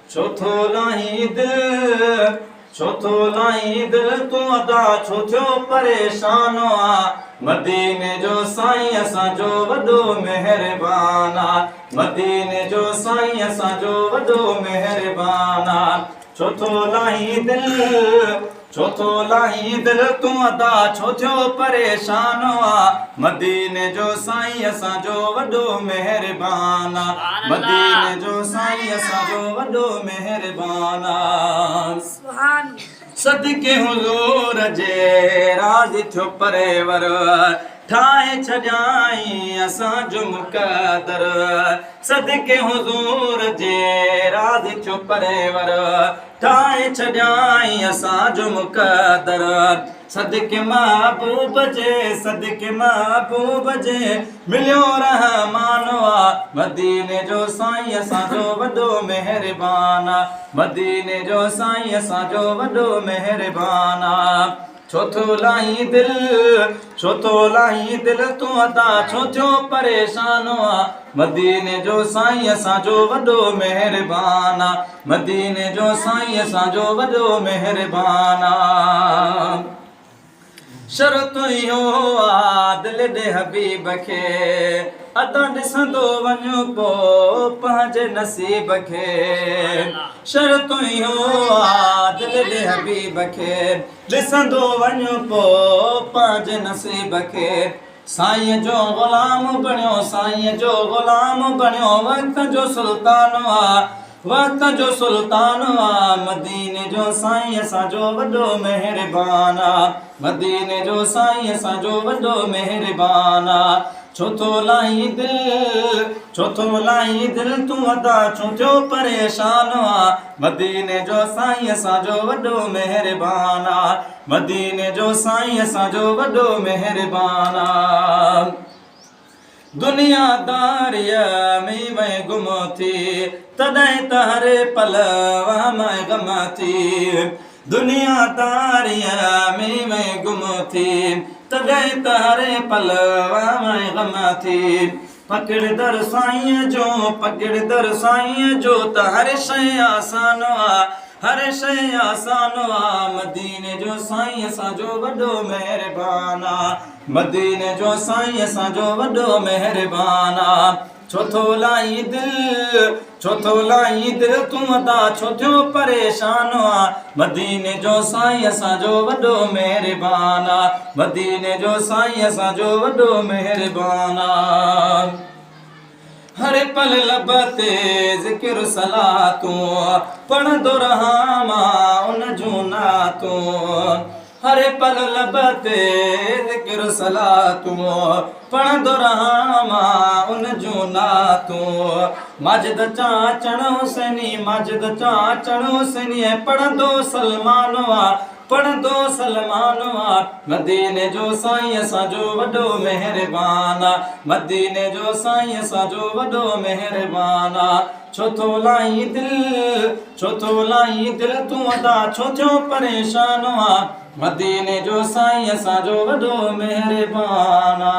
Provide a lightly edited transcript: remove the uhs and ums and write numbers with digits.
छो थो लाहीं दिल, छो थो लाहीं दिल तूं अदा छो थियो परेशान आ। मदीने जो साईं असांजो वॾो महिरबान आ। मदीने जो साईं असांजो वॾो महिरबान आ। छो थो लाहीं दिल, छो थो लाहीं दिल तूं अदा छो थियो परेशान आ। मदीने जो साईं असांजो वॾो महिरबान आ। मदीने जो साईं असांजो वॾो महिरबान आ। सदके हुज़ूर जे राज़ थियो परेवर, ठाहे छॾियाईं असांजो मुक़दर। सदके हुज़ूर जे राज़ थियो परेवर, ठाहे छॾियाईं असांजो मुक़दर। सदके महबूब जे, सदके महबूब जे मिलियो रहमान आ। मदीने जो साईं असांजो वॾो महिरबान आ। मदीने जो साईं असांजो वॾो महिरबान आ। छो थो लाहीं दिल, छो थो लाहीं दिल तूं अदा छो थियो परेशान आ। मदीने जो साईं असांजो वॾो महिरबान आ। मदीने जो साईं असांजो वॾो महिरबान आ। शर्त इहो आ दिल ॾे हबीब खे, अदा ॾिसंदो वञ पोइ पंहिंजे नसीब खे। शर्त इहो आ दिल ॾे हबीब खे, ॾिसंदो वञ पोइ पंहिंजे नसीब खे। साईं जो ग़ुलाम बणियो, साईं जो ग़ुलाम बणियो, वक़्त जो सुल्तान आ। वक़्त जो सुल्तान आ। मदीने जो साईं असांजो वॾो महिरबान आ। मदीने जो साईं असांजो वॾो महिरबान आ। छो थो लाहीं दिल, छो थो लाहीं दिल तूं अदा छो थियो परेशान आ। मदीने जो साईं असांजो वॾो महिरबान आ। मदीने जो साईं असांजो वॾो महिरबान आ। दुनियादारीअ में वही गुम थी, तॾहिं त हर पल वहम गम थी। दुनियादारीअ में वही गुम थी, तॾहिं त हर पल वहम गम थी। पकड़ दर साईं जो, पकड़ दर साईं जो त हर शइ आसान आ। हर शइ आसान आ। मदीने जो साईं असांजो वॾो महिरबान आ। मदीने जो साईं असांजो वॾो महिरबान आ। छो थो लाहीं दिल, छो थो लाहीं दिल तूं अदा छो थियो परेशान आ। मदीने जो साईं असांजो वॾो महिरबान आ। मदीने जो साईं असांजो वॾो महिरबान आ। हर पल लब ते ज़िक्र सलातूं, पढ़ंदो रहां मां उन जूं नातूं। हर पल लब ते ज़िक्र सलातूं, पढ़ंदो रहां मां उन जूं नातूं। माजिद चाचण हुसैनी, माजिद चाचण हुसैनी, पढ़ंदो सलमान आ। पढ़ंदो सलमान आ। मदीने जो साईं असांजो वॾो महिरबान आ। मदीने जो साईं असांजो वॾो महिरबान आ। छो थो लाहीं दिल, छो थो लाहीं दिल तूं अदा छो थियो परेशान आ। मदीने जो साईं असांजो वॾो महिरबान आ।